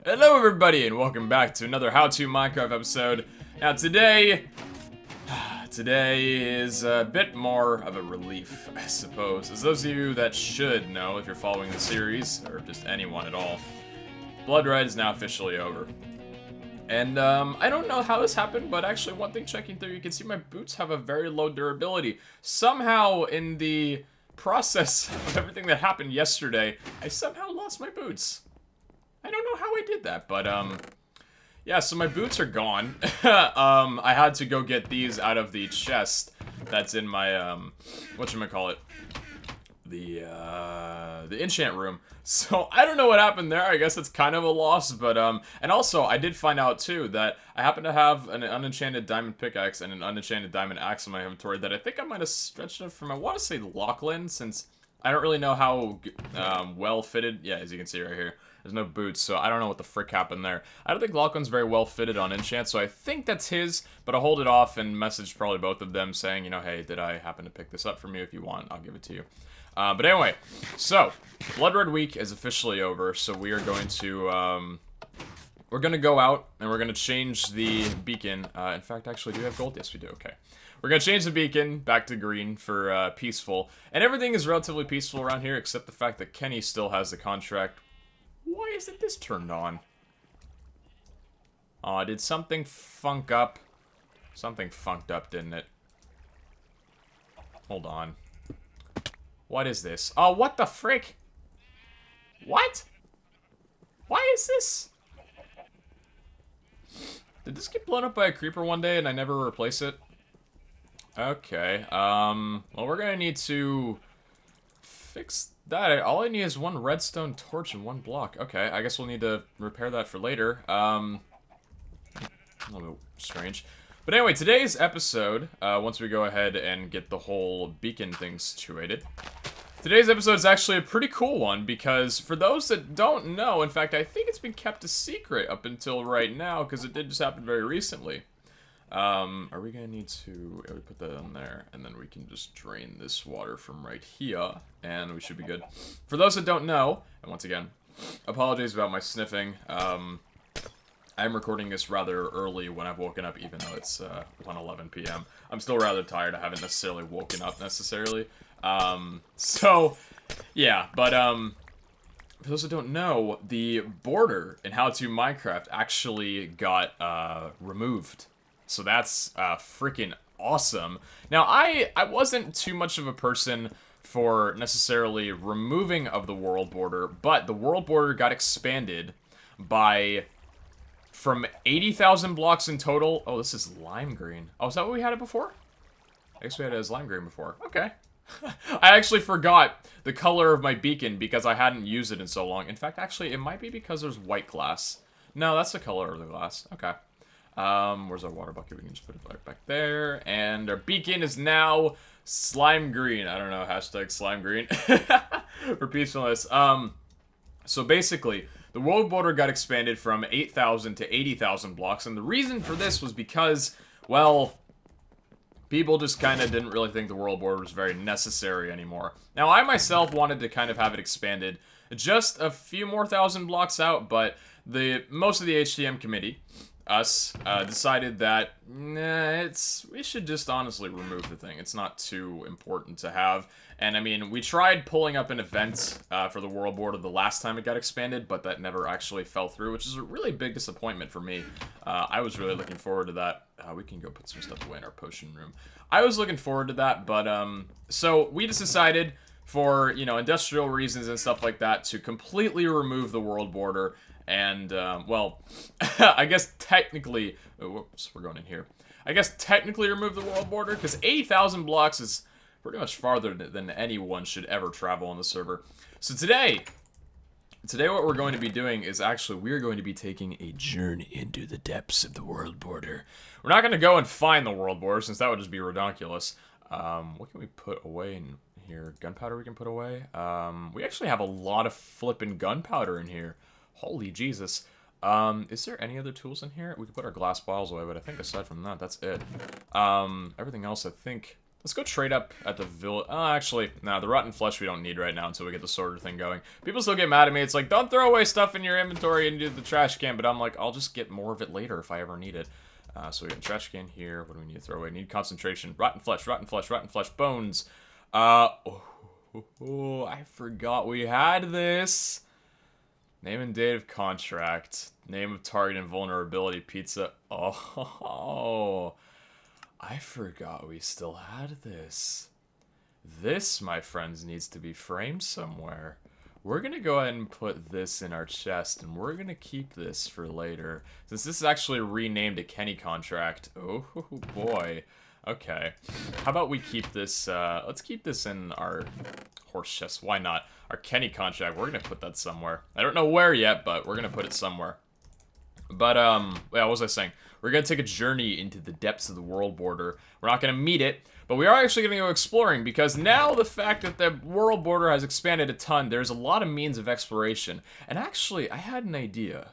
Hello everybody and welcome back to another How To Minecraft episode. Now today is a bit more of a relief, I suppose. As those of you that should know if you're following the series, or just anyone at all, Blood Red is now officially over. And I don't know how this happened, but actually one thing checking through, you can see my boots have a very low durability. Somehow in the process of everything that happened yesterday, I somehow lost my boots. I don't know how I did that, but, yeah, so my boots are gone. I had to go get these out of the chest that's in my, whatchamacallit, the enchant room. So, I don't know what happened there. I guess it's kind of a loss, but, and also, I did find out, too, that I happen to have an unenchanted diamond pickaxe and an unenchanted diamond axe in my inventory that I think I might have stretched it from, I want to say Lachlan, since I don't really know how, well fitted, yeah, as you can see right here. There's no boots, so I don't know what the frick happened there. I don't think Lachlan's very well fitted on enchant, so I think that's his, but I'll hold it off and message probably both of them saying, you know, hey, did I happen to pick this up from you? If you want, I'll give it to you. But anyway, so, Blood Red Week is officially over, so we are going to, we're going to go out, and we're going to change the beacon. In fact, actually, do we have gold? Yes, we do, okay. We're going to change the beacon back to green for, peaceful. And everything is relatively peaceful around here, except the fact that Kenny still has the contract. Why isn't this turned on? Aw, did something funk up? Something funked up, didn't it? Hold on. What is this? Oh, what the frick? What? Why is this? Did this get blown up by a creeper one day and I never replace it? Okay, well, we're gonna need to fix that. All I need is one redstone torch and one block. Okay, I guess we'll need to repair that for later. A little bit strange. But anyway, today's episode, once we go ahead and get the whole beacon thing situated, today's episode is actually a pretty cool one, because for those that don't know, in fact, I think it's been kept a secret up until right now, because it did just happen very recently. Are we gonna need to, we put that on there, and then we can just drain this water from right here, and we should be good. For those that don't know, and once again, apologies about my sniffing, I'm recording this rather early when I've woken up, even though it's, 1:11 p.m. I'm still rather tired, I haven't necessarily woken up, necessarily. So, yeah, but, for those that don't know, the border in How To Minecraft actually got, removed. So that's freaking awesome. Now, I wasn't too much of a person for necessarily removing of the world border, but the world border got expanded by from 80,000 blocks in total. Oh, this is lime green. Oh, is that what we had it before? I guess we had it as lime green before. Okay. I actually forgot the color of my beacon because I hadn't used it in so long. In fact, actually, it might be because there's white glass. No, that's the color of the glass. Okay. Where's our water bucket? We can just put it right back there. And our beacon is now slime green. I don't know, hashtag slime green. For peacefulness. So basically, the world border got expanded from 8,000 to 80,000 blocks. And the reason for this was because, well, people just kind of didn't really think the world border was very necessary anymore. Now, I myself wanted to kind of have it expanded just a few more thousand blocks out, but most of the HTM committee, us, decided that, nah, we should just honestly remove the thing. It's not too important to have. And I mean, we tried pulling up an event, for the world border the last time it got expanded, but that never actually fell through, which is a really big disappointment for me. I was really looking forward to that. We can go put some stuff away in our potion room. I was looking forward to that, but, so we just decided for, you know, industrial reasons and stuff like that to completely remove the world border. And, well, I guess technically, whoops, we're going in here. I guess technically remove the world border, because 80,000 blocks is pretty much farther than anyone should ever travel on the server. So today what we're going to be doing is actually, we're going to be taking a journey into the depths of the world border. We're not going to go and find the world border, since that would just be redonkulous. What can we put away in here? Gunpowder we can put away. We actually have a lot of flippin' gunpowder in here. Holy Jesus. Is there any other tools in here? We could put our glass bottles away, but I think aside from that, that's it. Everything else, I think, Let's go trade up at the village. Oh, actually, no, the rotten flesh we don't need right now until we get the sorter thing going. People still get mad at me. It's like, don't throw away stuff in your inventory into the trash can. But I'm like, I'll just get more of it later if I ever need it. So we got a trash can here. What do we need to throw away? Need concentration. Rotten flesh, rotten flesh, rotten flesh, bones. I forgot we had this. Name and date of contract. Name of target and vulnerability. Pizza. Oh. I forgot we still had this. This, my friends, needs to be framed somewhere. We're going to go ahead and put this in our chest, and we're going to keep this for later. Since this is actually renamed a Kenny contract. Oh, boy. Okay. How about we keep this, let's keep this in our horse chest. Why not? Our Kenny contract, we're going to put that somewhere. I don't know where yet, but we're going to put it somewhere. But, yeah, what was I saying? We're going to take a journey into the depths of the world border. We're not going to meet it, but we are actually going to go exploring, because now the fact that the world border has expanded a ton, there's a lot of means of exploration. And actually, I had an idea.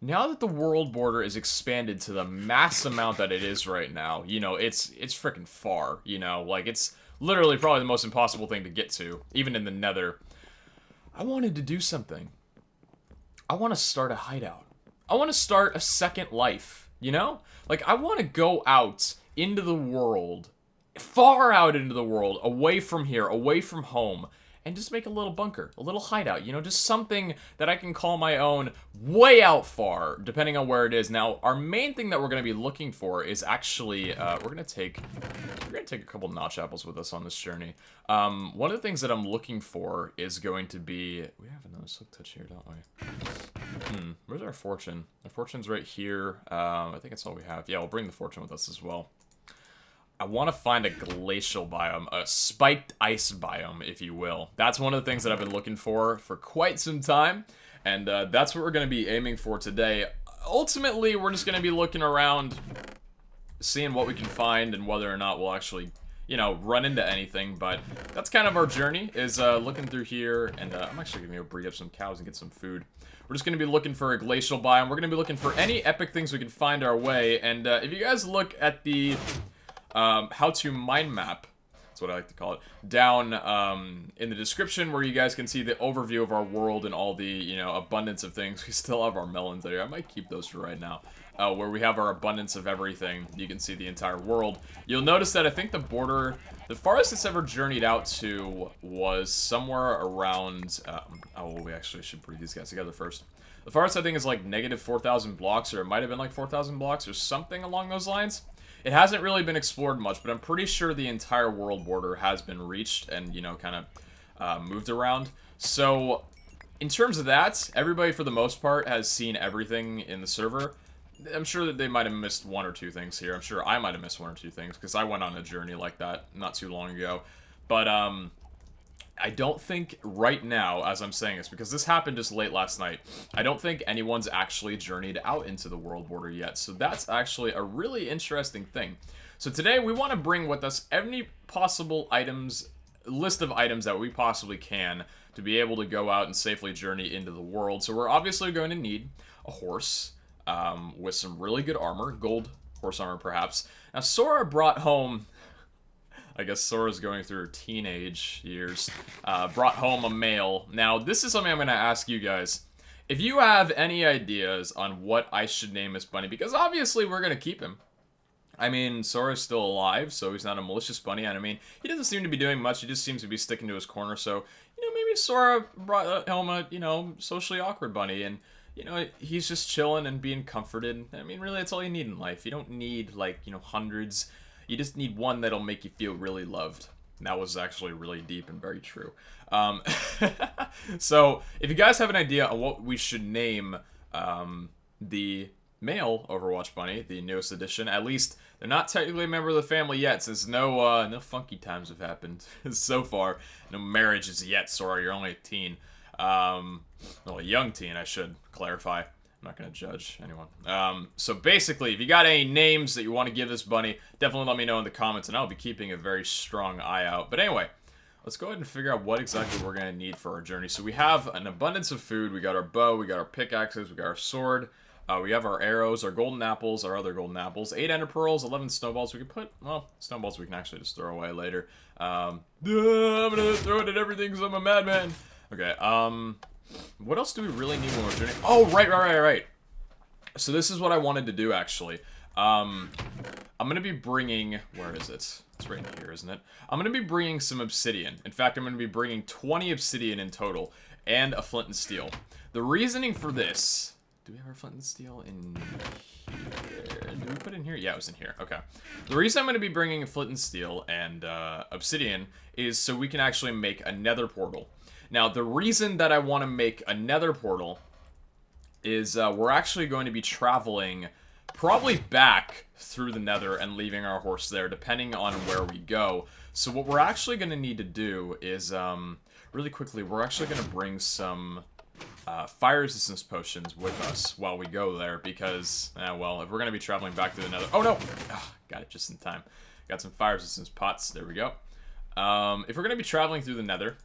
Now that the world border is expanded to the mass amount that it is right now, you know, it's freaking far, you know, like, it's literally probably the most impossible thing to get to, even in the nether. I wanted to do something. I want to start a hideout. I want to start a second life. You know? Like, I want to go out into the world, far out into the world, away from here, away from home, and just make a little bunker, a little hideout, you know, just something that I can call my own way out far, depending on where it is. Now, our main thing that we're going to be looking for is actually, we're going to take a couple notch apples with us on this journey. One of the things that I'm looking for is going to be, we have another silk touch here, don't we? Where's our fortune? Our fortune's right here. I think that's all we have. Yeah, we'll bring the fortune with us as well. I want to find a glacial biome, a spiked ice biome, if you will. That's one of the things that I've been looking for quite some time, and that's what we're going to be aiming for today. Ultimately, we're just going to be looking around, seeing what we can find, and whether or not we'll actually, you know, run into anything, but that's kind of our journey, is looking through here, and I'm actually going to go breed up some cows and get some food. We're just going to be looking for a glacial biome. We're going to be looking for any epic things we can find our way, and if you guys look at the how to mine map, that's what I like to call it, down in the description, where you guys can see the overview of our world and all the, you know, abundance of things. We still have our melons there. I might keep those for right now. Where we have our abundance of everything. You can see the entire world. You'll notice that I think the border, the farthest it's ever journeyed out to was somewhere around, oh, we actually should breed these guys together first. The farthest I think is like negative 4,000 blocks, or it might have been like 4,000 blocks or something along those lines. It hasn't really been explored much, but I'm pretty sure the entire world border has been reached and, you know, kind of moved around. So, in terms of that, everybody for the most part has seen everything in the server. I'm sure that they might have missed one or two things here. I'm sure I might have missed one or two things, because I went on a journey like that not too long ago. But, I don't think right now, as I'm saying this, because this happened just late last night, I don't think anyone's actually journeyed out into the world border yet. So that's actually a really interesting thing. So today we want to bring with us any possible items, list of items that we possibly can to be able to go out and safely journey into the world. So we're obviously going to need a horse with some really good armor, gold horse armor perhaps. Now Sora brought home, I guess Sora's going through her teenage years, brought home a male. Now, this is something I'm going to ask you guys. If you have any ideas on what I should name this bunny, because obviously we're going to keep him. I mean, Sora's still alive, so he's not a malicious bunny, and I mean, he doesn't seem to be doing much, he just seems to be sticking to his corner, so, you know, maybe Sora brought home a, you know, socially awkward bunny, and, you know, he's just chilling and being comforted. I mean, really, that's all you need in life. You don't need, like, you know, hundreds. You just need one that'll make you feel really loved. And that was actually really deep and very true. So, if you guys have an idea on what we should name the male Overwatch bunny, the newest edition, at least they're not technically a member of the family yet, since no funky times have happened so far. No marriages yet, Sora, you're only a teen. Well, a young teen, I should clarify. I'm not going to judge anyone. So basically, if you got any names that you want to give this bunny, definitely let me know in the comments, and I'll be keeping a very strong eye out. But anyway, let's go ahead and figure out what exactly we're going to need for our journey. So we have an abundance of food. We got our bow, we got our pickaxes, we got our sword. We have our arrows, our golden apples, our other golden apples, 8 ender pearls, 11 snowballs. We can put, well, snowballs we can actually just throw away later. I'm gonna throw it at everything because I'm a madman. Okay, what else do we really need when we're doing? Oh, right. So this is what I wanted to do, actually. I'm gonna be bringing, where is it? It's right here, isn't it? I'm gonna be bringing some obsidian. In fact, I'm gonna be bringing 20 obsidian in total, and a flint and steel. The reasoning for this, do we have our flint and steel in here? Did we put it in here? Yeah, it was in here. Okay. The reason I'm gonna be bringing flint and steel and obsidian is so we can actually make a nether portal. Now, the reason that I want to make a nether portal is we're actually going to be traveling probably back through the nether and leaving our horse there, depending on where we go. So what we're actually going to need to do is, really quickly, we're actually going to bring some fire resistance potions with us while we go there, because, well, if we're going to be traveling back to the nether... Oh, no! Got it just in time. Got some fire resistance pots. There we go. If we're going to be traveling through the nether,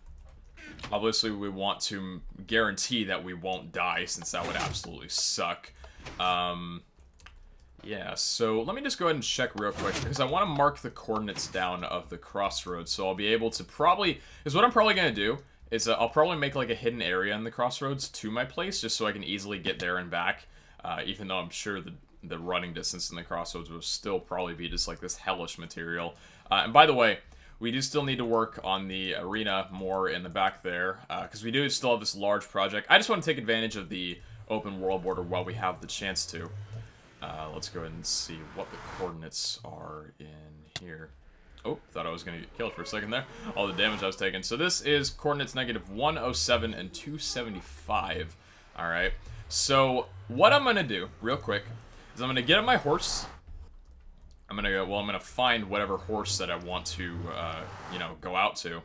obviously we want to guarantee that we won't die, since that would absolutely suck. Yeah, so let me just go ahead and check real quick, because I want to mark the coordinates down of the crossroads, so I'll be able to probably... Because what I'm probably going to do is I'll probably make like a hidden area in the crossroads to my place, just so I can easily get there and back, even though I'm sure the running distance in the crossroads will still probably be just like this hellish material. And by the way, we do still need to work on the arena more in the back there, because we do still have this large project. I just want to take advantage of the open world border while we have the chance to. Let's go ahead and see what the coordinates are in here. Oh, thought I was going to get killed for a second there. All the damage I was taking. So this is coordinates -107 and 275. Alright. So what I'm going to do, real quick, is I'm going to get on my horse. I'm going to go, well, I'm going to find whatever horse that I want to, you know, go out to. I'm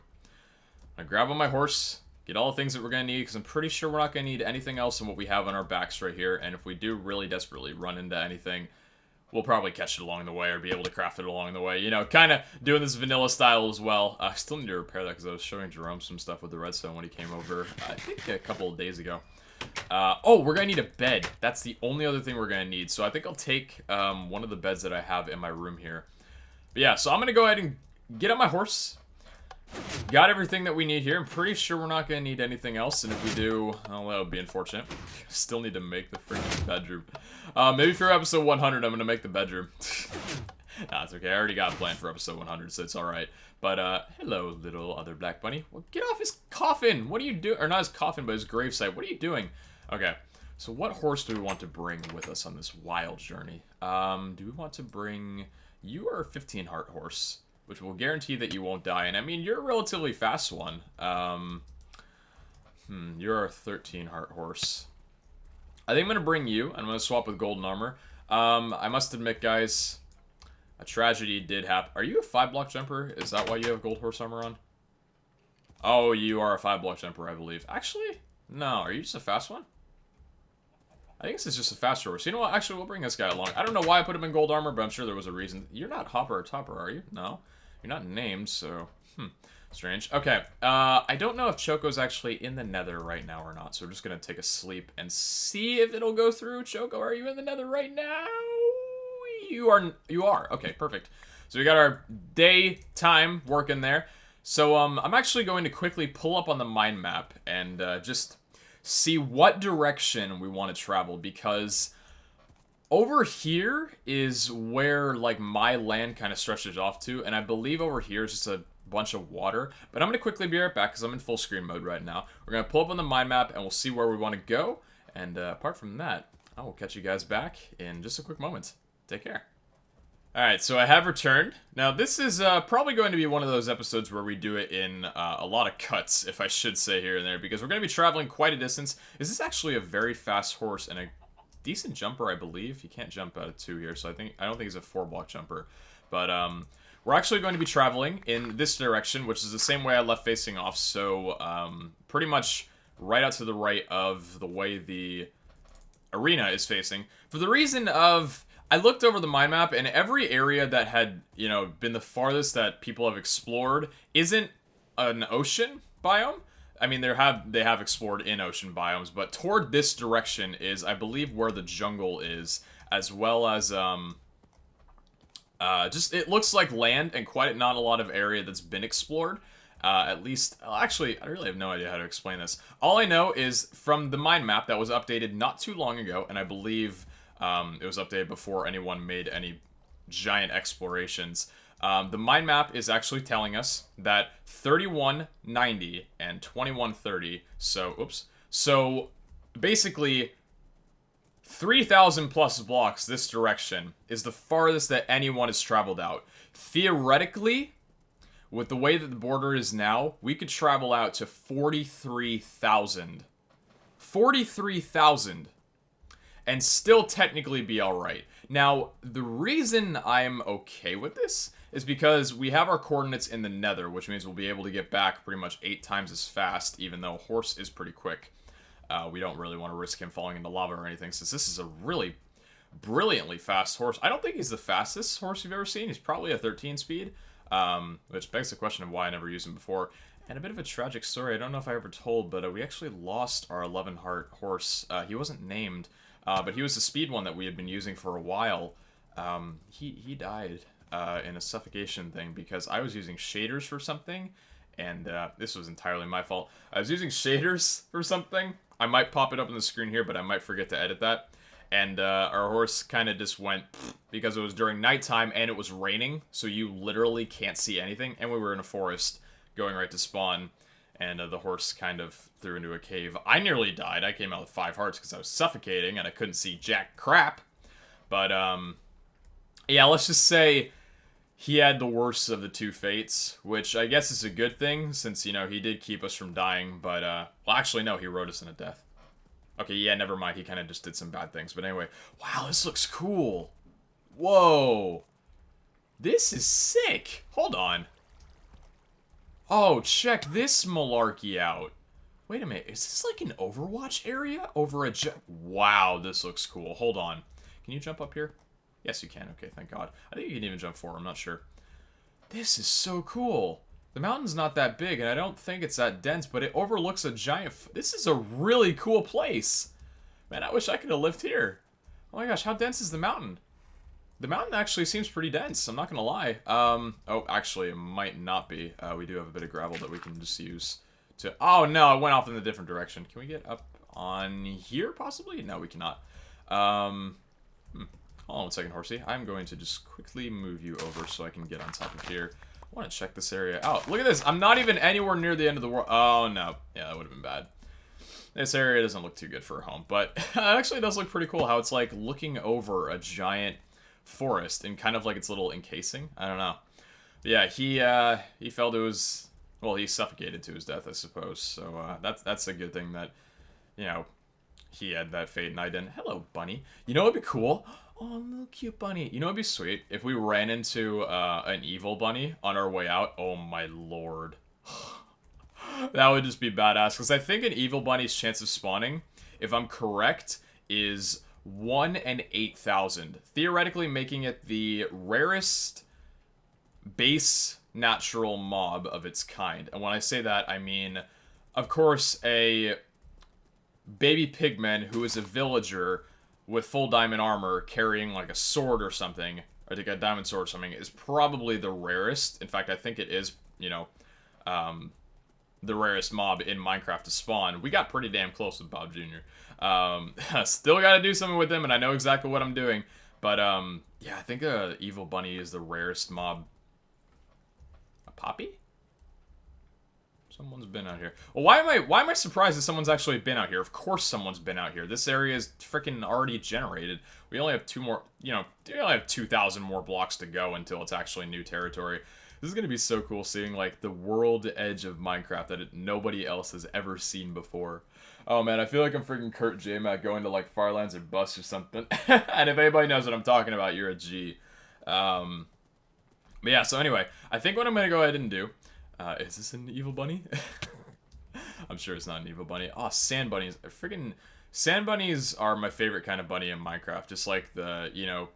going to grab on my horse, get all the things that we're going to need, because I'm pretty sure we're not going to need anything else than what we have on our backs right here. And if we do really desperately run into anything, we'll probably catch it along the way or be able to craft it along the way. You know, kind of doing this vanilla style as well. I still need to repair that because I was showing Jerome some stuff with the redstone when he came over, I think a couple of days ago. Oh, we're going to need a bed. That's the only other thing we're going to need. So I think I'll take one of the beds that I have in my room here. But yeah, so I'm going to go ahead and get on my horse. Got everything that we need here. I'm pretty sure we're not going to need anything else. And if we do, well, that would be unfortunate. Still need to make the freaking bedroom. Maybe for episode 100, I'm going to make the bedroom. Nah, it's okay. I already got a plan for episode 100, so it's alright. But, hello, little other black bunny. Well, get off his coffin! What are you doing? Or not his coffin, but his gravesite. What are you doing? Okay, so what horse do we want to bring with us on this wild journey? Do we want to bring... You are a 15 heart horse, which will guarantee that you won't die. And, I mean, you're a relatively fast one. You're a 13 heart horse. I think I'm going to bring you, and I'm going to swap with golden armor. I must admit, guys... A tragedy did happen. Are you a 5-block jumper? Is that why you have gold horse armor on? Oh, you are a 5-block jumper, I believe. Actually, no. Are you just a fast one? I think this is just a fast horse. You know what? Actually, we'll bring this guy along. I don't know why I put him in gold armor, but I'm sure there was a reason. You're not Hopper or Topper, are you? No. You're not named, so... Strange. Okay. I don't know if Choco's actually in the nether right now or not, so we're just going to take a sleep and see if it'll go through. Choco, are you in the nether right now? You are. Okay, perfect. So we got our daytime working there. So, I'm actually going to quickly pull up on the mind map and, just see what direction we want to travel, because over here is where, like, my land kind of stretches off to, and I believe over here is just a bunch of water. But I'm going to quickly be right back, because I'm in full screen mode right now. We're going to pull up on the mind map, and we'll see where we want to go, and, apart from that, I will catch you guys back in just a quick moment. Take care. Alright, so I have returned. Now, this is probably going to be one of those episodes where we do it in a lot of cuts, if I should say here and there, because we're going to be traveling quite a distance. This is actually a very fast horse and a decent jumper, I believe. He can't jump out of 2 here, so I don't think he's a 4-block jumper. But we're actually going to be traveling in this direction, which is the same way I left facing off, so pretty much right out to the right of the way the arena is facing. For the reason of... I looked over the mind map, and every area that had, you know, been the farthest that people have explored isn't an ocean biome. I mean, they have explored in ocean biomes, but toward this direction is, I believe, where the jungle is, as well as just it looks like land and quite not a lot of area that's been explored. At least, actually, I really have no idea how to explain this. All I know is from the mind map that was updated not too long ago, and I believe it was updated before anyone made any giant explorations. The mind map is actually telling us that 3190 and 2130. So, oops. So, basically, 3,000 plus blocks this direction is the farthest that anyone has traveled out. Theoretically, with the way that the border is now, we could travel out to 43,000. 43,000. And still technically be alright. Now, the reason I'm okay with this is because we have our coordinates in the nether, which means we'll be able to get back pretty much 8 times as fast, even though horse is pretty quick. We don't really want to risk him falling into lava or anything, since this is a really brilliantly fast horse. I don't think he's the fastest horse you've ever seen. He's probably a 13 speed, which begs the question of why I never used him before. And a bit of a tragic story, I don't know if I ever told, but we actually lost our 11 heart horse. He wasn't named, but he was the speed one that we had been using for a while. He died in a suffocation thing because I was using shaders for something, and this was entirely my fault. I was using shaders for something. I might pop it up on the screen here, but I might forget to edit that. And our horse kind of just went because it was during nighttime and it was raining, so you literally can't see anything. And we were in a forest going right to spawn, and the horse kind of threw into a cave. I nearly died. I came out with 5 hearts because I was suffocating and I couldn't see jack crap. But, yeah, let's just say he had the worst of the 2 fates, which I guess is a good thing since, you know, he did keep us from dying. But, well, actually, no, he wrote us in a death. Okay, yeah, never mind. He kind of just did some bad things. But anyway, wow, this looks cool. Whoa. This is sick. Hold on. Oh, check this malarkey out. Wait a minute. Is this like an Overwatch area? Over a wow, this looks cool. Hold on. Can you jump up here? Yes, you can. Okay, thank God. I think you can even jump forward. I'm not sure. This is so cool. The mountain's not that big, and I don't think it's that dense, but it overlooks a giant... This is a really cool place. Man, I wish I could have lived here. Oh my gosh, how dense is the mountain? The mountain actually seems pretty dense, I'm not gonna lie. Oh, actually, it might not be. We do have a bit of gravel that we can just use to... Oh, no, it went off in a different direction. Can we get up on here, possibly? No, we cannot. Hold on 1 second, horsey. I'm going to just quickly move you over so I can get on top of here. I want to check this area out. Look at this. I'm not even anywhere near the end of the world. Oh, no. Yeah, that would have been bad. This area doesn't look too good for a home, but it actually does look pretty cool how it's like looking over a giant forest and kind of like its little encasing. I don't know. But yeah, he fell to his... Well, he suffocated to his death, I suppose. So that's a good thing that, you know, he had that fate and I didn't. Hello, bunny. You know what would be cool? Oh, little cute bunny. You know what'd be sweet? If we ran into an evil bunny on our way out. Oh my lord. That would just be badass. Because I think an evil bunny's chance of spawning, if I'm correct, is 1 in 8,000. Theoretically making it the rarest base natural mob of its kind. And when I say that, I mean, of course, a baby pigman who is a villager with full diamond armor carrying like a sword or something, or like a diamond sword or something, is probably the rarest. In fact, I think it is, you know, the rarest mob in Minecraft to spawn. We got pretty damn close with Bob Jr. Still gotta do something with him, and I know exactly what I'm doing. But, yeah, I think Evil Bunny is the rarest mob. A poppy? Someone's been out here. Well, why am I surprised that someone's actually been out here? Of course someone's been out here. This area is freaking already generated. We only have 2 more, you know, we only have 2,000 more blocks to go until it's actually new territory. This is going to be so cool seeing, like, the world edge of Minecraft that nobody else has ever seen before. Oh, man, I feel like I'm freaking Kurt J-Mac going to, like, Farlands or Bust or something. And if anybody knows what I'm talking about, you're a G. But yeah, so anyway, I think what I'm going to go ahead and do... is this an evil bunny? I'm sure it's not an evil bunny. Oh, sand bunnies. Freaking sand bunnies are my favorite kind of bunny in Minecraft. Just like the, you know,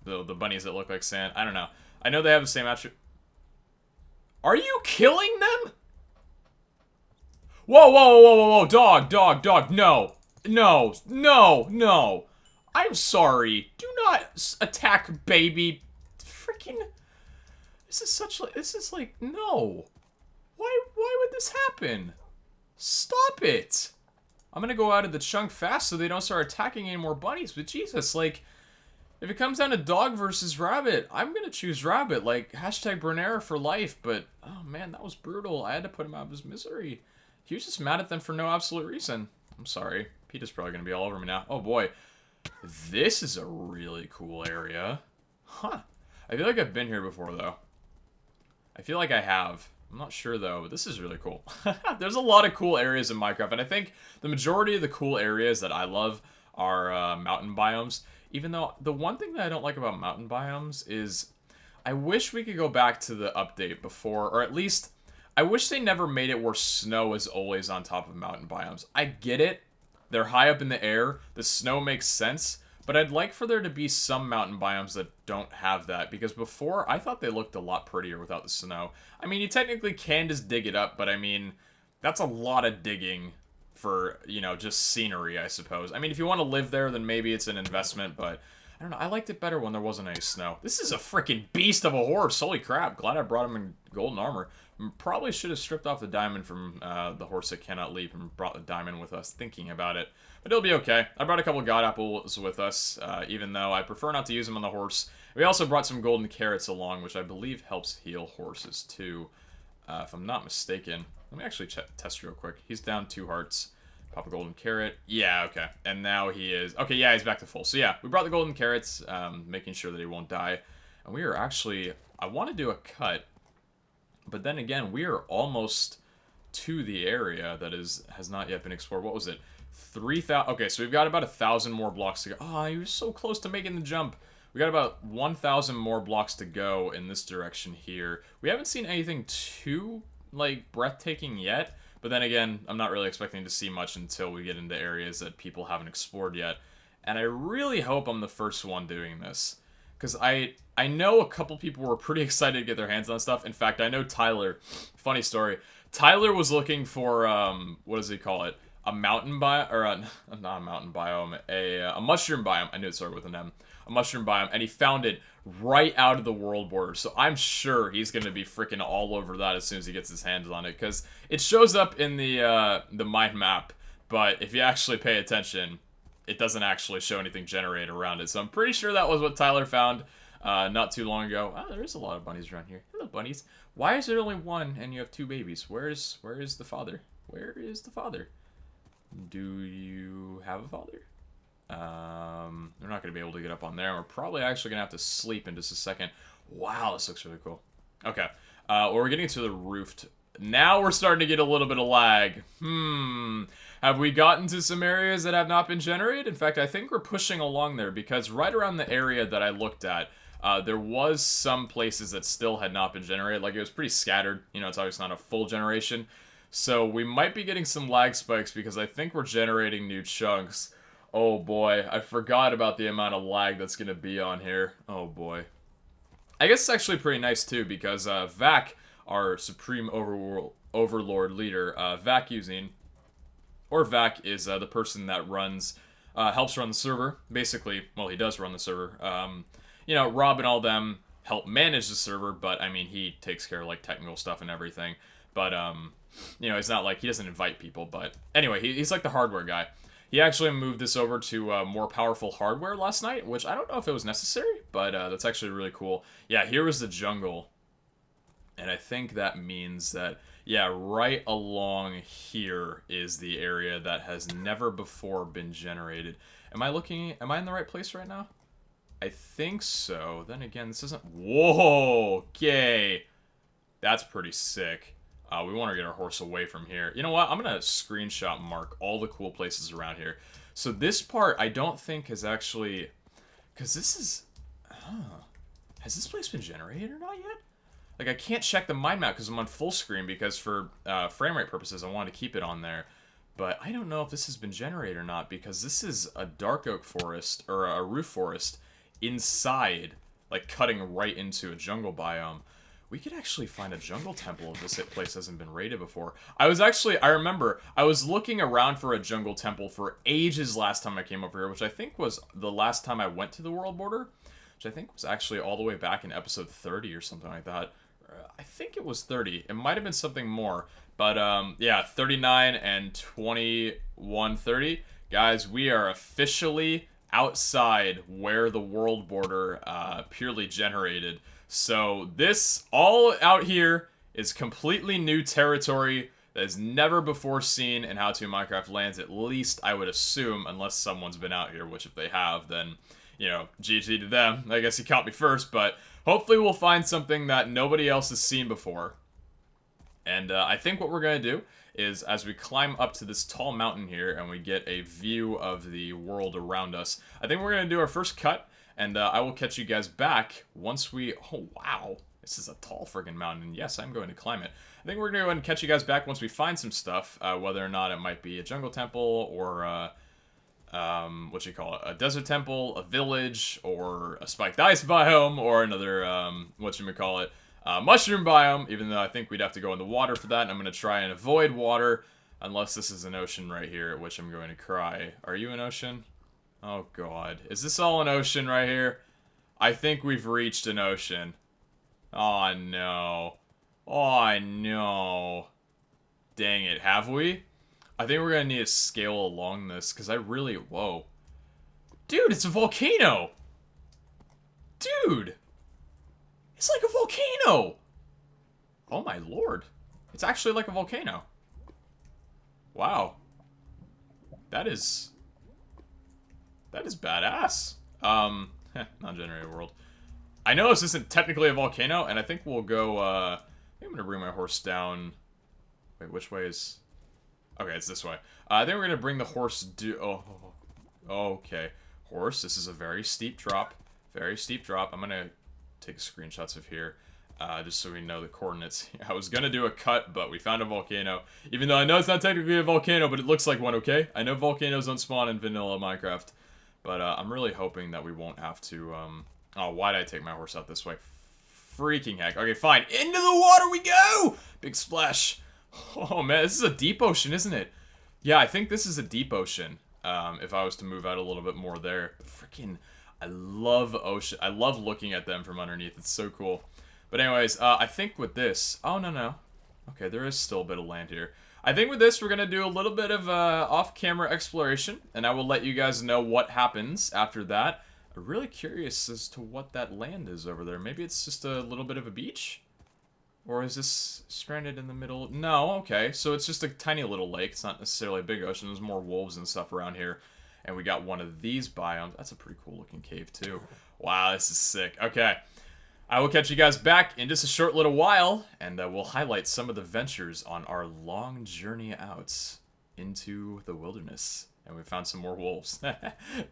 the bunnies that look like sand. I don't know. I know they have the same attribute. Are you killing them? Whoa, whoa, whoa, whoa, whoa, dog, dog, dog, no. No, no, no. I'm sorry. Do not attack baby. Freaking... This is such like... This is like... No. Why would this happen? Stop it. I'm gonna go out of the chunk fast so they don't start attacking any more bunnies. But Jesus, like... If it comes down to dog versus rabbit, I'm gonna choose rabbit. Like, hashtag Bernera for life. But, oh man, that was brutal. I had to put him out of his misery. He was just mad at them for no absolute reason. I'm sorry. Peter's probably gonna be all over me now. Oh boy. This is a really cool area. Huh. I feel like I've been here before, though. I feel like I have. I'm not sure, though, but this is really cool. There's a lot of cool areas in Minecraft, and I think the majority of the cool areas that I love are mountain biomes. Even though the one thing that I don't like about mountain biomes is I wish we could go back to the update before, or at least I wish they never made it where snow is always on top of mountain biomes. I get it. They're high up in the air. The snow makes sense. But I'd like for there to be some mountain biomes that don't have that. Because before, I thought they looked a lot prettier without the snow. I mean, you technically can just dig it up. But I mean, that's a lot of digging for, you know, just scenery, I suppose. I mean, if you want to live there, then maybe it's an investment. But I don't know. I liked it better when there wasn't any snow. This is a freaking beast of a horse. Holy crap. Glad I brought him in golden armor. Probably should have stripped off the diamond from the horse that cannot leap and brought the diamond with us, thinking about it. But it'll be okay. I brought a couple god apples with us, even though I prefer not to use them on the horse. We also brought some golden carrots along, which I believe helps heal horses, too, if I'm not mistaken. Let me actually test real quick. He's down 2 hearts. Pop a golden carrot. Yeah, okay. And now he is... Okay, yeah, he's back to full. So yeah, we brought the golden carrots, making sure that he won't die. And we are actually... I want to do a cut. But then again, we are almost to the area that has not yet been explored. What was it? 3,000. Okay, so we've got about 1,000 more blocks to go. Oh, you were so close to making the jump. We got about 1,000 more blocks to go in this direction here. We haven't seen anything too, like, breathtaking yet. But then again, I'm not really expecting to see much until we get into areas that people haven't explored yet. And I really hope I'm the first one doing this. Because I know a couple people were pretty excited to get their hands on stuff. In fact, I know Tyler. Funny story. Tyler was looking for, what does he call it? A mountain biome, or not a mountain biome, a mushroom biome. I knew it started with an M. A mushroom biome, and he found it right out of the world border. So I'm sure he's going to be freaking all over that as soon as he gets his hands on it. Because it shows up in the mind map, but if you actually pay attention... it doesn't actually show anything generated around it. So I'm pretty sure that was what Tyler found not too long ago. Oh, there is a lot of bunnies around here. Hello, bunnies. Why is there only one and you have 2 babies? Where is the father? Where is the father? Do you have a father? They're not going to be able to get up on there. We're probably actually going to have to sleep in just a second. Wow, this looks really cool. Okay. Well, we're getting to the roof. Now we're starting to get a little bit of lag. Have we gotten to some areas that have not been generated? In fact, I think we're pushing along there because right around the area that I looked at, there was some places that still had not been generated. Like, it was pretty scattered. You know, it's obviously not a full generation. So we might be getting some lag spikes because I think we're generating new chunks. Oh boy, I forgot about the amount of lag that's going to be on here. Oh boy. I guess it's actually pretty nice too because Vac, our supreme overlord leader, Vac using... Or Vac is the person that runs, helps run the server. Basically, well, he does run the server. You know, Rob and all them help manage the server, but, I mean, he takes care of, like, technical stuff and everything. But, you know, it's not like he doesn't invite people, but... Anyway, he's like the hardware guy. He actually moved this over to more powerful hardware last night, which I don't know if it was necessary, but that's actually really cool. Yeah, here was the jungle. And I think that means that... Yeah, right along here is the area that has never before been generated. Am I in the right place right now? I think so. Then again, this isn't... Whoa! Okay. That's pretty sick. We want to get our horse away from here. You know what? I'm going to screenshot mark all the cool places around here. So this part, I don't think has actually... Because this is... Has this place been generated or not yet? Like, I can't check the mind map because I'm on full screen because for frame rate purposes, I wanted to keep it on there. But I don't know if this has been generated or not because this is a dark oak forest, or a roof forest, inside, like, cutting right into a jungle biome. We could actually find a jungle temple if this place hasn't been raided before. I remember, I was looking around for a jungle temple for ages last time I came over here, which I think was the last time I went to the world border, which I think was actually all the way back in episode 30 or something like that. I think it was 30. It might have been something more. But, yeah, 39 and 21:30. Guys, we are officially outside where the world border purely generated. So this, all out here, is completely new territory that is never before seen in How To Minecraft lands, at least I would assume, unless someone's been out here, which if they have, then, you know, GG to them. I guess he caught me first, but hopefully we'll find something that nobody else has seen before. And I think what we're going to do is, as we climb up to this tall mountain here and we get a view of the world around us, I think we're going to do our first cut. And I will catch you guys back once we... Oh, wow. This is a tall friggin' mountain. Yes, I'm going to climb it. I think we're going to go ahead and catch you guys back once we find some stuff. Whether or not it might be a jungle temple or, what you call it? A desert temple, a village, or a spiked ice biome, or another, whatchamacallit, mushroom biome. Even though I think we'd have to go in the water for that. And I'm going to try and avoid water. Unless this is an ocean right here, at which I'm going to cry. Are you an ocean? Oh, God. Is this all an ocean right here? I think we've reached an ocean. Oh, no. Oh, no. Dang it. Have we? I think we're going to need to scale along this, because I really... Whoa. Dude, it's a volcano! Dude! It's like a volcano! Oh, my lord. It's actually like a volcano. Wow. That is badass. Non-generated world. I know this isn't technically a volcano, and I think we'll go, I think I'm gonna bring my horse down. Wait, which way is... Okay, it's this way. I think we're gonna bring the horse oh, okay. Horse, this is a very steep drop. Very steep drop. I'm gonna take screenshots of here, just so we know the coordinates. I was gonna do a cut, but we found a volcano. Even though I know it's not technically a volcano, but it looks like one, okay? I know volcanoes don't spawn in vanilla Minecraft. But I'm really hoping that we won't have to, Oh, why did I take my horse out this way? Freaking heck. Okay, fine. Into the water we go! Big splash. Oh, man, this is a deep ocean, isn't it? Yeah, I think this is a deep ocean. If I was to move out a little bit more there. Freaking, I love ocean. I love looking at them from underneath. It's so cool. But anyways, I think with this... Oh, no. Okay, there is still a bit of land here. I think with this, we're going to do a little bit of off-camera exploration, and I will let you guys know what happens after that. I'm really curious as to what that land is over there. Maybe it's just a little bit of a beach? Or is this stranded in the middle? No, okay. So it's just a tiny little lake. It's not necessarily a big ocean. There's more wolves and stuff around here. And we got one of these biomes. That's a pretty cool-looking cave, too. Wow, this is sick. Okay. I will catch you guys back in just a short little while, and we'll highlight some of the ventures on our long journey out into the wilderness. And we found some more wolves.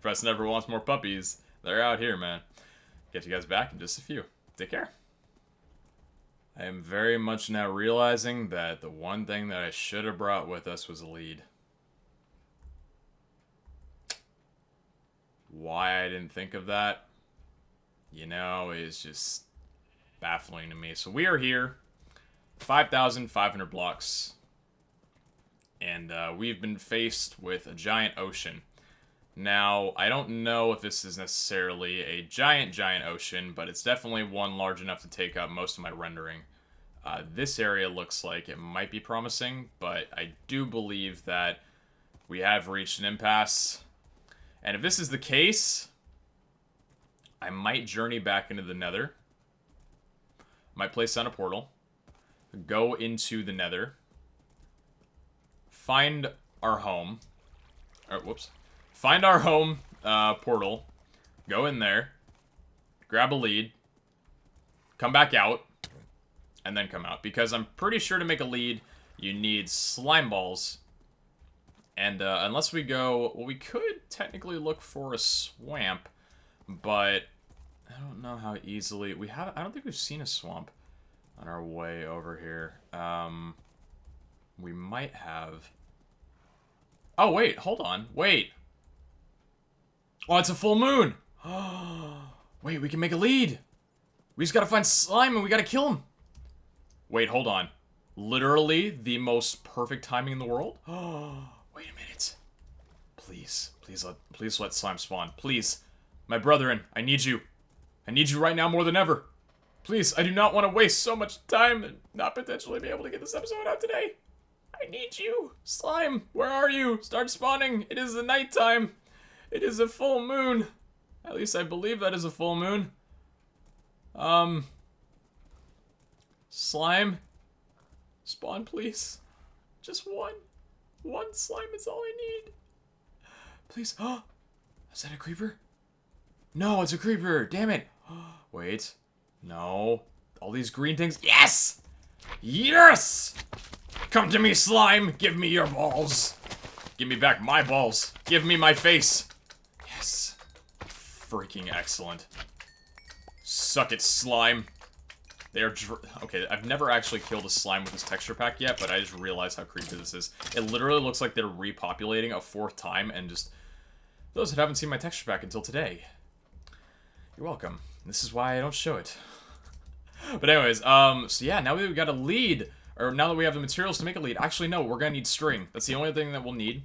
Preston never wants more puppies. They're out here, man. Get you guys back in just a few. Take care. I am very much now realizing that the one thing that I should have brought with us was a lead. Why I didn't think of that, you know, is just baffling to me. So we are here, 5,500 blocks, and we've been faced with a giant ocean. Now, I don't know if this is necessarily a giant ocean, but it's definitely one large enough to take up most of my rendering. This area looks like it might be promising, but I do believe that we have reached an impasse. And if this is the case, I might journey back into the nether. Might place down a portal. Go into the nether. Find our home. Or, whoops. Find our home portal. Go in there. Grab a lead. Come back out. And then come out. Because I'm pretty sure to make a lead, you need slime balls. And unless we go... Well, we could technically look for a swamp. But I don't know how easily... I don't think we've seen a swamp on our way over here. We might have... Oh, wait. Hold on. Wait. Oh, it's a full moon. Wait, we can make a lead. We just gotta find slime and we gotta kill him. Wait, hold on. Literally the most perfect timing in the world? Oh, wait a minute. Please, please let slime spawn. Please. My brethren, I need you. I need you right now more than ever. Please, I do not want to waste so much time and not potentially be able to get this episode out today. I need you. Slime, where are you? Start spawning. It is the nighttime. It is a full moon. At least I believe that is a full moon. Slime. Spawn, please. Just one. One slime is all I need. Please. Oh, is that a creeper? No, it's a creeper. Damn it. Wait. No. All these green things. Yes! Yes! Come to me, slime. Give me your balls. Give me back my balls. Give me my face. Yes. Freaking excellent. Suck it, slime. They're okay, I've never actually killed a slime with this texture pack yet, but I just realized how creepy this is. It literally looks like they're repopulating a 4th time, and just... Those that haven't seen my texture pack until today, you're welcome. This is why I don't show it. But anyways, so yeah, now that we got a lead, or now that we have the materials to make a lead, actually no, we're gonna need string. That's the only thing that we'll need.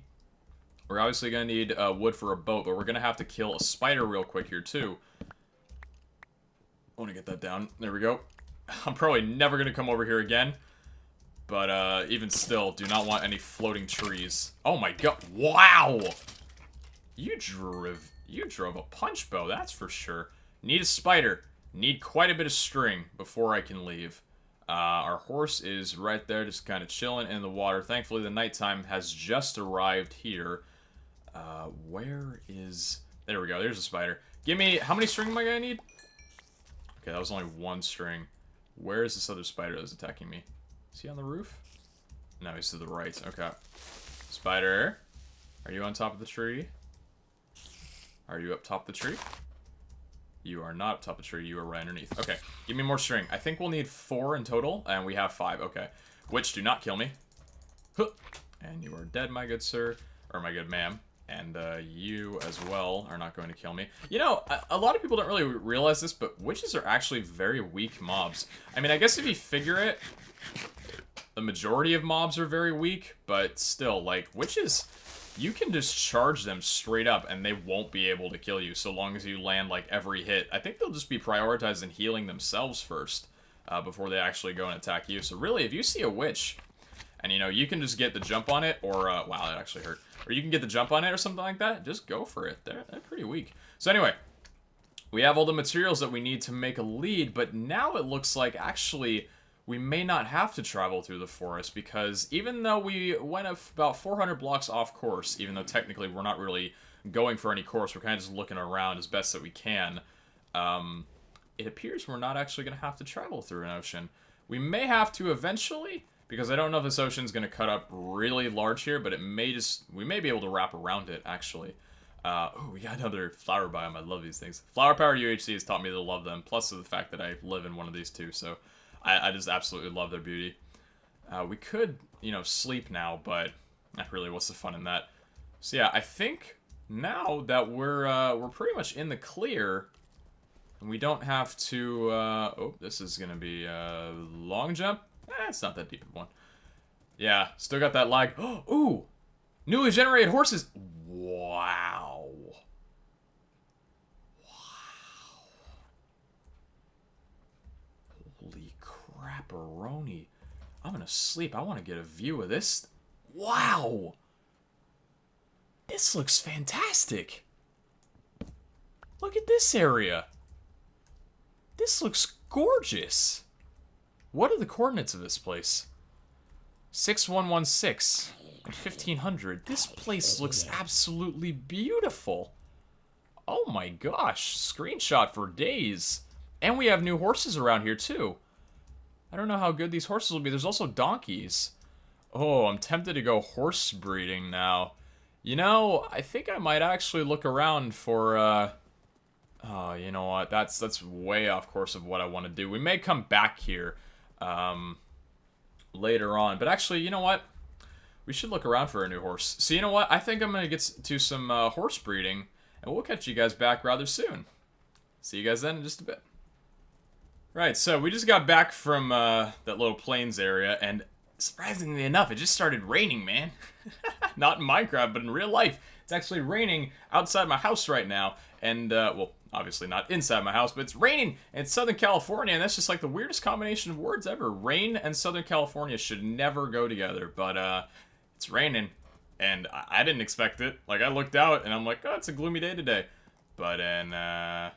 We're obviously gonna need wood for a boat, but we're gonna have to kill a spider real quick here too. I wanna get that down. There we go. I'm probably never gonna come over here again. But even still, do not want any floating trees. Oh my god. Wow! You drove a punch bow, that's for sure. Need a spider. Need quite a bit of string before I can leave. Our horse is right there, just kind of chilling in the water. Thankfully, the nighttime has just arrived here. Where is... There we go, there's a spider. Give me... How many string am I gonna need? Okay, that was only 1 string. Where is this other spider that's attacking me? Is he on the roof? No, he's to the right. Okay. Spider, are you on top of the tree? Are you up top of the tree? You are not up top of the tree. You are right underneath. Okay, give me more string. I think we'll need 4 in total, and we have 5. Okay. Which, do not kill me. Huh. And you are dead, my good sir. Or my good ma'am. And you as well are not going to kill me. You know, a lot of people don't really realize this, but witches are actually very weak mobs. I mean, I guess if you figure it, the majority of mobs are very weak, but still, like, witches, you can just charge them straight up and they won't be able to kill you so long as you land, like, every hit. I think they'll just be prioritized in healing themselves first before they actually go and attack you. So really, if you see a witch, and, you know, you can just get the jump on it, or, wow, that actually hurt. Or you can get the jump on it or something like that, just go for it. They're pretty weak. So anyway, we have all the materials that we need to make a lead, but now it looks like, actually, we may not have to travel through the forest, because even though we went about 400 blocks off course, even though technically we're not really going for any course, we're kind of just looking around as best that we can, it appears we're not actually going to have to travel through an ocean. We may have to eventually... Because I don't know if this ocean's going to cut up really large here, but it may just... We may be able to wrap around it, actually. Oh, we got another flower biome. I love these things. Flower Power UHC has taught me to love them, plus the fact that I live in one of these too, so I just absolutely love their beauty. We could, you know, sleep now, but not really. What's the fun in that? So yeah, I think now that we're pretty much in the clear, and we don't have to... oh, this is going to be a long jump. It's not that deep of one. Yeah, still got that lag. Ooh! Newly generated horses! Wow. Wow. Holy crap-a-roni. I'm gonna sleep. I want to get a view of this. Wow! This looks fantastic. Look at this area. This looks gorgeous. What are the coordinates of this place? 6116 and 1500. This place looks absolutely beautiful. Oh my gosh. Screenshot for days. And we have new horses around here too. I don't know how good these horses will be. There's also donkeys. Oh, I'm tempted to go horse breeding now. You know, I think I might actually look around for, oh, you know what? That's way off course of what I want to do. We may come back here. Later on. But actually, you know what? We should look around for a new horse. So you know what? I think I'm going to get to some horse breeding, and we'll catch you guys back rather soon. See you guys then in just a bit. Right, so we just got back from that little plains area, and surprisingly enough, it just started raining, man. Not in Minecraft, but in real life. It's actually raining outside my house right now, and, well, obviously not inside my house, but it's raining in Southern California, and that's just like the weirdest combination of words ever. Rain and Southern California should never go together, but, it's raining, and I didn't expect it. Like, I looked out, and I'm like, oh, it's a gloomy day today. But then,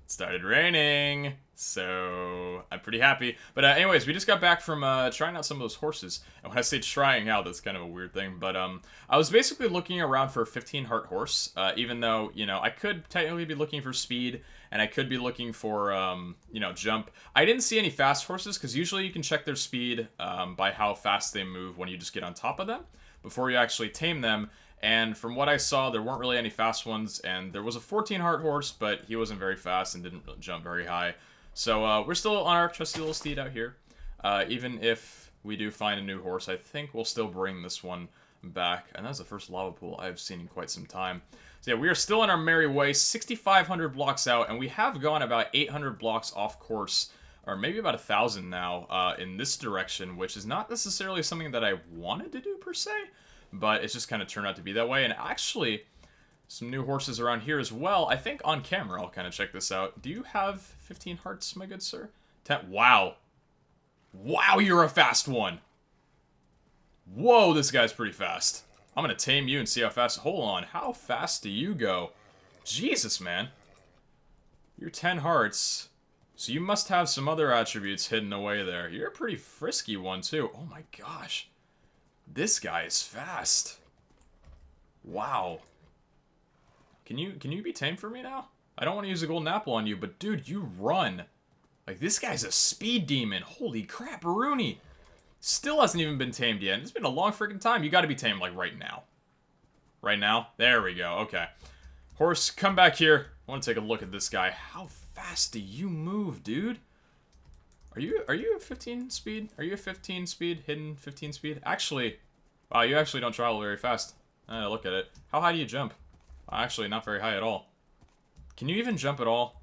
started raining, so I'm pretty happy. But anyways, we just got back from trying out some of those horses. And when I say trying out, that's kind of a weird thing. But I was basically looking around for a 15 heart horse, even though, you know, I could technically be looking for speed, and I could be looking for, you know, jump. I didn't see any fast horses, because usually you can check their speed by how fast they move when you just get on top of them, before you actually tame them. And from what I saw, there weren't really any fast ones, and there was a 14 heart horse, but he wasn't very fast and didn't jump very high. So we're still on our trusty little steed out here. Even if we do find a new horse, I think we'll still bring this one back. And that's the first lava pool I've seen in quite some time. So yeah, we are still on our merry way, 6,500 blocks out, and we have gone about 800 blocks off course, or maybe about 1,000 now, in this direction, which is not necessarily something that I wanted to do per se, but it's just kind of turned out to be that way. And actually, some new horses around here as well. I think on camera, I'll kind of check this out. Do you have 15 hearts, my good sir? 10. Wow. Wow, you're a fast one. Whoa, this guy's pretty fast. I'm going to tame you and see how fast... Hold on, how fast do you go? Jesus, man. You're 10 hearts. So you must have some other attributes hidden away there. You're a pretty frisky one, too. Oh my gosh. This guy is fast. Wow. Can you be tamed for me now? I don't want to use a golden apple on you, but dude, you run. Like, this guy's a speed demon. Holy crap, Rooney. Still hasn't even been tamed yet. It's been a long freaking time. You gotta be tamed, like, right now. Right now? There we go. Okay. Horse, come back here. I want to take a look at this guy. How fast do you move, dude? Are you a 15 speed? Are you a 15 speed? Hidden 15 speed? Actually, wow, you actually don't travel very fast. Look at it. How high do you jump? Actually, not very high at all. Can you even jump at all?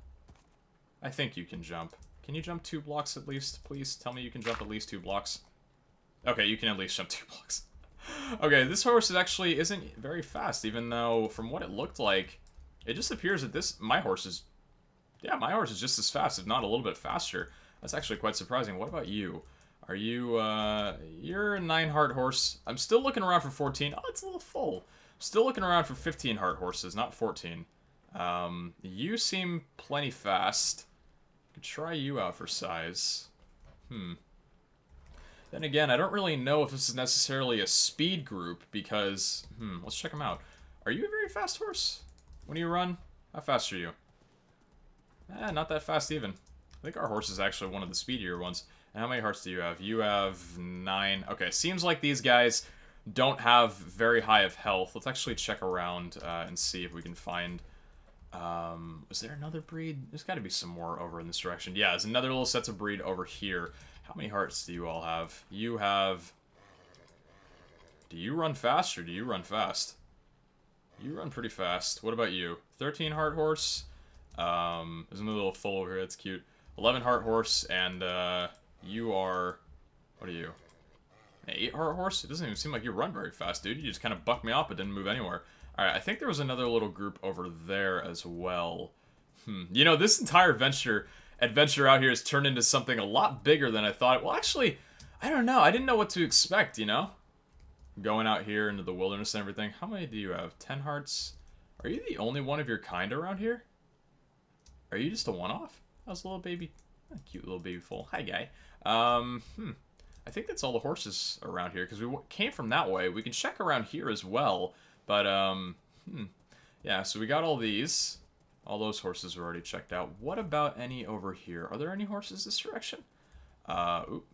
I think you can jump. Can you jump 2 blocks at least? Please tell me you can jump at least 2 blocks. Okay, you can at least jump 2 blocks. Okay, this horse isn't very fast, even though from what it looked like, it just appears that my horse is just as fast, if not a little bit faster. That's actually quite surprising. What about you? Are you, you're a 9 heart horse. I'm still looking around for 14. Oh, it's a little full. Still looking around for 15 heart horses, not 14. You seem plenty fast. Could try you out for size. Then again, I don't really know if this is necessarily a speed group because, let's check them out. Are you a very fast horse? When you run? How fast are you? Not that fast even. I think our horse is actually one of the speedier ones. And how many hearts do you have? You have 9. Okay, seems like these guys don't have very high of health. Let's actually check around and see if we can find... is there another breed? There's got to be some more over in this direction. Yeah, there's another little set of breed over here. How many hearts do you all have? You have... Do you run fast or do you run fast? You run pretty fast. What about you? 13 heart horse. There's another little foal over here. That's cute. 11 heart horse, and you are... What are you? An 8 heart horse? It doesn't even seem like you run very fast, dude. You just kind of bucked me off but didn't move anywhere. Alright, I think there was another little group over there as well. You know, this entire adventure out here has turned into something a lot bigger than I thought. Well, actually, I don't know. I didn't know what to expect, you know? Going out here into the wilderness and everything. How many do you have? 10 hearts? Are you the only one of your kind around here? Are you just a one-off? How's a little baby? A cute little baby foal. Hi, guy. I think that's all the horses around here, because we came from that way. We can check around here as well, but, yeah, so we got all these. All those horses were already checked out. What about any over here? Are there any horses this direction? Oop.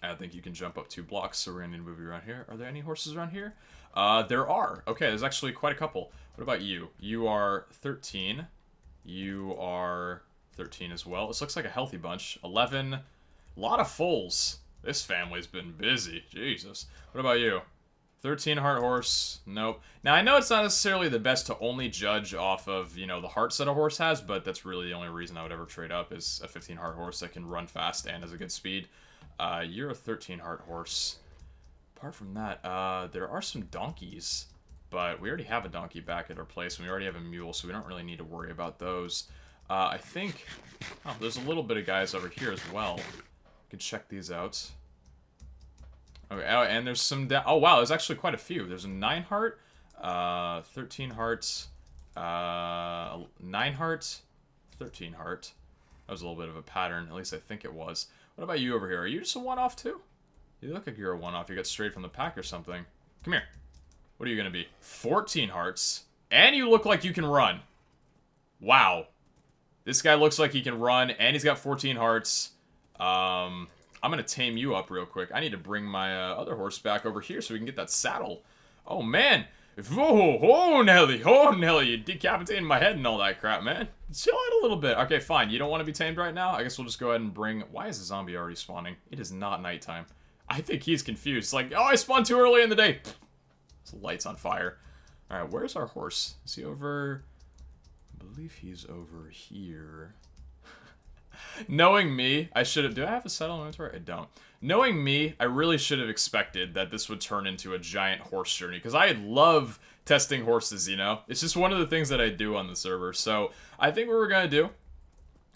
I think you can jump up 2 blocks, so we're going to need to move you around here. Are there any horses around here? There are. Okay, there's actually quite a couple. What about you? You are 13. You are 13 as well. This looks like a healthy bunch. 11. A lot of foals. This family's been busy. Jesus. What about you? 13 heart horse. Nope. Now, I know it's not necessarily the best to only judge off of, you know, the hearts that a horse has, but that's really the only reason I would ever trade up is a 15 heart horse that can run fast and has a good speed. You're a 13 heart horse. Apart from that, there are some donkeys, but we already have a donkey back at our place, and we already have a mule, so we don't really need to worry about those. I think... Oh, there's a little bit of guys over here as well. We can check these out. Okay, oh, and there's some... Oh, wow, there's actually quite a few. There's a 9 heart, 13 hearts, 9 heart, 13 heart. That was a little bit of a pattern, at least I think it was. What about you over here? Are you just a one-off, too? You look like you're a one-off. You got straight from the pack or something. Come here. What are you going to be? 14 hearts. And you look like you can run. Wow. This guy looks like he can run, and he's got 14 hearts. I'm going to tame you up real quick. I need to bring my other horse back over here so we can get that saddle. Oh, man. Oh, Nelly, you decapitated my head and all that crap, man. Chill out a little bit. Okay, fine. You don't want to be tamed right now? I guess we'll just go ahead and bring... Why is the zombie already spawning? It is not nighttime. I think he's confused. It's like, oh, I spawned too early in the day. The light's on fire. All right, where's our horse? Is he over... I believe he's over here. Knowing me, I should have... Do I have a saddle inventory? I don't. Knowing me, I really should have expected that this would turn into a giant horse journey. Because I love testing horses, you know? It's just one of the things that I do on the server. So, I think what we're going to do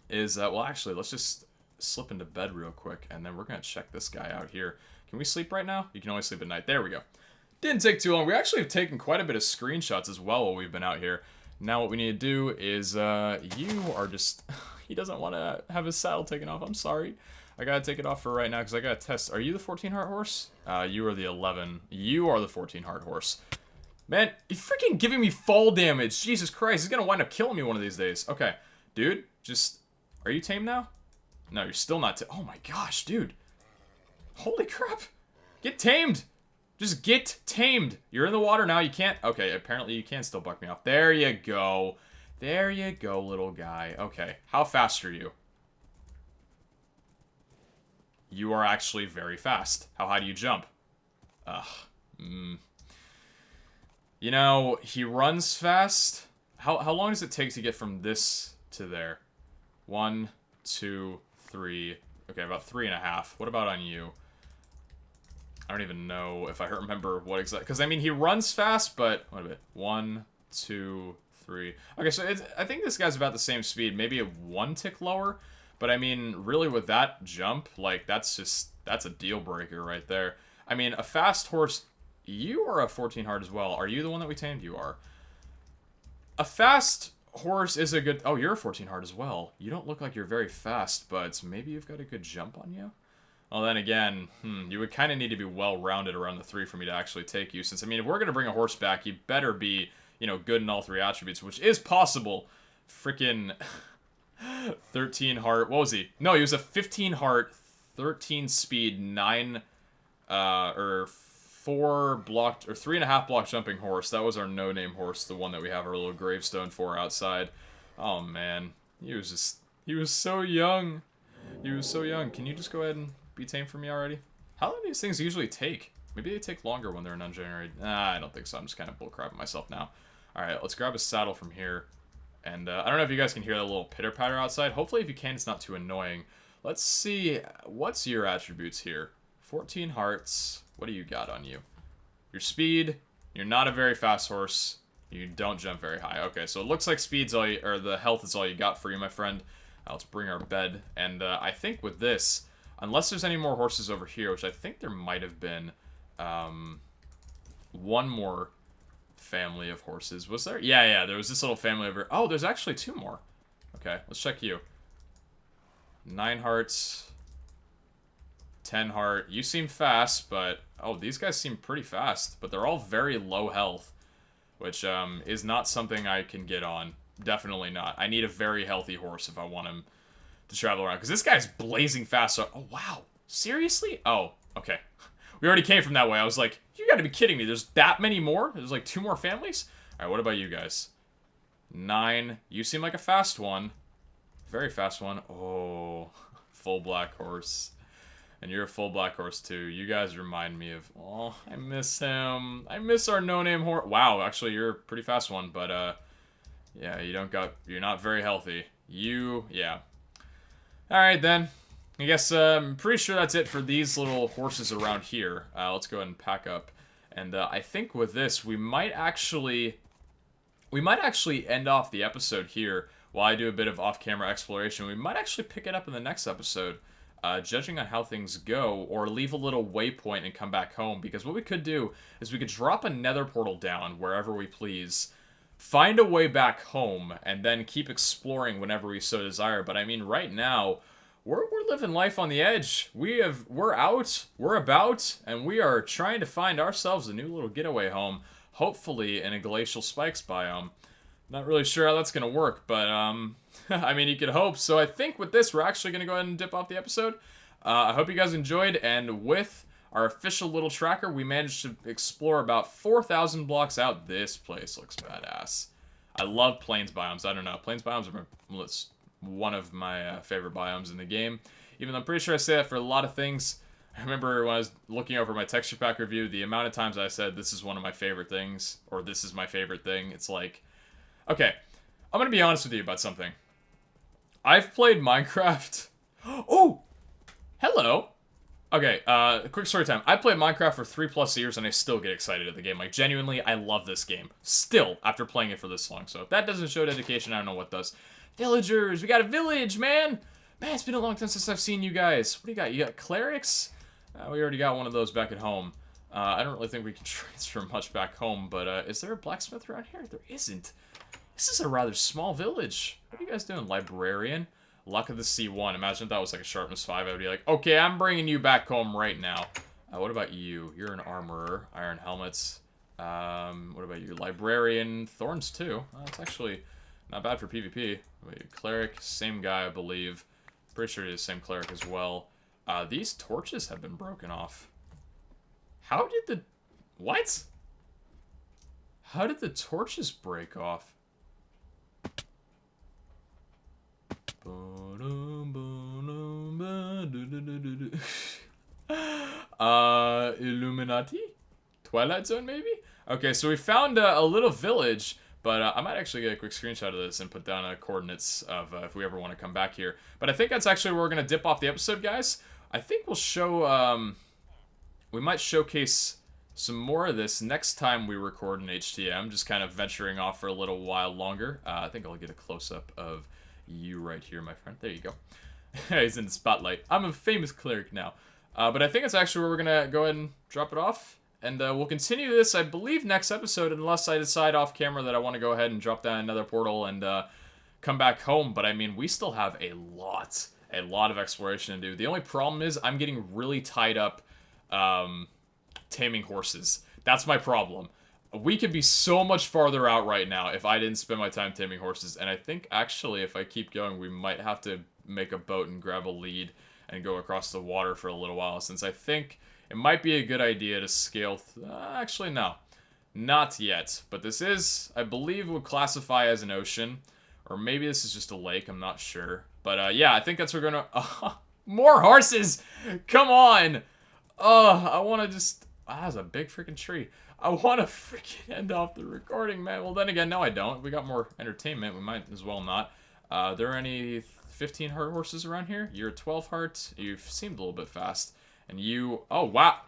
is... well, actually, let's just slip into bed real quick. And then we're going to check this guy out here. Can we sleep right now? You can only sleep at night. There we go. Didn't take too long. We actually have taken quite a bit of screenshots as well while we've been out here. Now what we need to do is, you are just... He doesn't want to have his saddle taken off. I'm sorry. I gotta take it off for right now because I gotta test. Are you the 14 heart horse? You are the 11. You are the 14 heart horse. Man, you're freaking giving me fall damage. Jesus Christ, he's gonna wind up killing me one of these days. Okay, dude, just... Are you tame now? No, you're still not oh my gosh, dude. Holy crap. Get tamed. Just get tamed. You're in the water now. You can't... Okay, apparently you can still buck me off. There you go. There you go, little guy. Okay, how fast are you? You are actually very fast. How high do you jump? Ugh. You know, he runs fast. How long does it take to get from this to there? 1, 2, 3. Okay, about 3.5. What about on you? I don't even know if I remember what exactly... Because, I mean, he runs fast, but... What a bit. 1, 2, 3. Okay, so I think this guy's about the same speed. Maybe a 1 tick lower. But, I mean, really with that jump, like, that's a deal breaker right there. I mean, a fast horse... You are a 14 heart as well. Are you the one that we tamed? You are. A fast horse is a good... Oh, you're a 14 heart as well. You don't look like you're very fast, but maybe you've got a good jump on you? Well, then again, you would kind of need to be well-rounded around the 3 for me to actually take you. Since, I mean, if we're going to bring a horse back, you better be, you know, good in all 3 attributes, which is possible. Freaking 13 heart. What was he? No, he was a 15 heart, 13 speed, 9, or 4 blocked, or 3.5 block jumping horse. That was our no-name horse, the one that we have our little gravestone for outside. Oh, man. He was so young. He was so young. Can you just go ahead and... be tamed for me already? How long do these things usually take? Maybe they take longer when they're ungenerated. Nah, I don't think so. I'm just kind of bullcrapping myself now. Alright, let's grab a saddle from here. And I don't know if you guys can hear that little pitter-patter outside. Hopefully if you can, it's not too annoying. Let's see. What's your attributes here? 14 hearts. What do you got on you? Your speed. You're not a very fast horse. You don't jump very high. Okay, so it looks like speed's all you, or the health is all you got for you, my friend. Let's bring our bed. And I think with this... Unless there's any more horses over here, which I think there might have been one more family of horses. Was there? Yeah, there was this little family over... Oh, there's actually 2 more. Okay, let's check you. 9 hearts. 10 heart. You seem fast, but... Oh, these guys seem pretty fast, but they're all very low health, which is not something I can get on. Definitely not. I need a very healthy horse if I want him to travel around, because this guy's blazing fast. So, oh, wow. Seriously? Oh, okay. We already came from that way. I was like, you gotta be kidding me. There's that many more? There's like 2 more families? Alright, what about you guys? 9. You seem like a fast one. Very fast one. Oh, full black horse. And you're a full black horse too. You guys remind me of... Oh, I miss him. I miss our no-name horse. Wow, actually, you're a pretty fast one. But, yeah, you're not very healthy. Yeah. Alright, then. I guess, I'm pretty sure that's it for these little horses around here. Let's go ahead and pack up. And, I think with this, we might actually end off the episode here while I do a bit of off-camera exploration. We might actually pick it up in the next episode. Judging on how things go, or leave a little waypoint and come back home, because what we could do is we could drop a nether portal down wherever we please, find a way back home, and then keep exploring whenever we so desire. But I mean, right now, we're living life on the edge. We're out, we're about, and we are trying to find ourselves a new little getaway home, hopefully in a glacial spikes biome. Not really sure how that's gonna work, but I mean, you could hope. So I think with this, we're actually gonna go ahead and dip off the episode. I hope you guys enjoyed, and with our official little tracker, we managed to explore about 4,000 blocks out. This place looks badass. I love plains biomes. I don't know, plains biomes are one of my favorite biomes in the game. Even though I'm pretty sure I say that for a lot of things. I remember when I was looking over my texture pack review, the amount of times I said this is one of my favorite things, or this is my favorite thing. It's like, okay, I'm gonna be honest with you about something. I've played Minecraft. Oh! Hello! Okay, quick story time. I played Minecraft for 3+ years and I still get excited at the game. Like, genuinely, I love this game. Still, after playing it for this long. So if that doesn't show dedication, I don't know what does. Villagers! We got a village, man! Man, it's been a long time since I've seen you guys. What do you got? You got clerics? We already got one of those back at home. I don't really think we can transfer much back home, but is there a blacksmith around here? There isn't. This is a rather small village. What are you guys doing? Librarian? Luck of the C1. Imagine if that was like a sharpness 5. I would be like, okay, I'm bringing you back home right now. What about you? You're an armorer. Iron helmets. What about you? Librarian. Thorns too. That's actually not bad for PvP. Cleric. Same guy, I believe. Pretty sure he's the same cleric as well. These torches have been broken off. How did the... What? How did the torches break off? Illuminati? Twilight Zone, maybe? Okay, so we found a little village, but I might actually get a quick screenshot of this and put down coordinates of if we ever want to come back here. But I think that's actually where we're going to dip off the episode, guys. I think we'll show, we might showcase some more of this next time we record in HTM, just kind of venturing off for a little while longer. I think I'll get a close-up of you right here, my friend. There you go. He's in the spotlight. I'm a famous cleric now. But I think it's actually where we're going to go ahead and drop it off. And we'll continue this, I believe, next episode, unless I decide off camera that I want to go ahead and drop down another portal and come back home. But I mean, we still have a lot of exploration to do. The only problem is I'm getting really tied up taming horses. That's my problem. We could be so much farther out right now if I didn't spend my time taming horses. And I think, actually, if I keep going, we might have to make a boat and grab a lead and go across the water for a little while, since I think it might be a good idea to scale... actually, no. Not yet. But this is, I believe, would classify as an ocean. Or maybe this is just a lake, I'm not sure. But, yeah, I think that's where we're gonna... more horses! Come on! I want to just... that's a big freaking tree. I want to freaking end off the recording, man. Well, then again, no, I don't. We got more entertainment. We might as well not. Are there any 15 heart horses around here? You're 12 heart. You've seemed a little bit fast. And you... Oh, wow.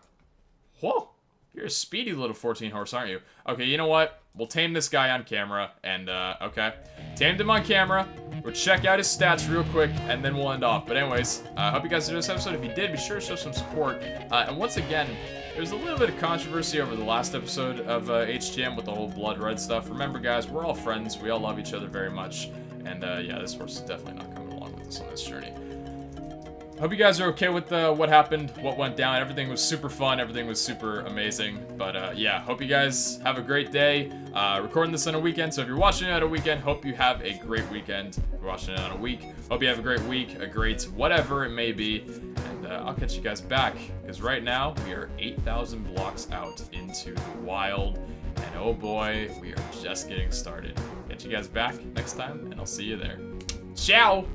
Whoa. You're a speedy little 14 horse, aren't you? Okay, you know what? We'll tame this guy on camera. And, okay. Tamed him on camera. We'll check out his stats real quick, and then we'll end off. But anyways, I hope you guys enjoyed this episode. If you did, be sure to show some support. And once again, there's a little bit of controversy over the last episode of HTM with the whole blood red stuff. Remember, guys, we're all friends. We all love each other very much. And, yeah, this horse is definitely not coming along with us on this journey. Hope you guys are okay with what happened, what went down. Everything was super fun. Everything was super amazing. But, yeah, hope you guys have a great day. Recording this on a weekend, so if you're watching it on a weekend, hope you have a great weekend. If you're watching it on a week, hope you have a great week, a great whatever it may be. And I'll catch you guys back, because right now, we are 8,000 blocks out into the wild. And oh boy, we are just getting started. Catch you guys back next time, and I'll see you there. Ciao!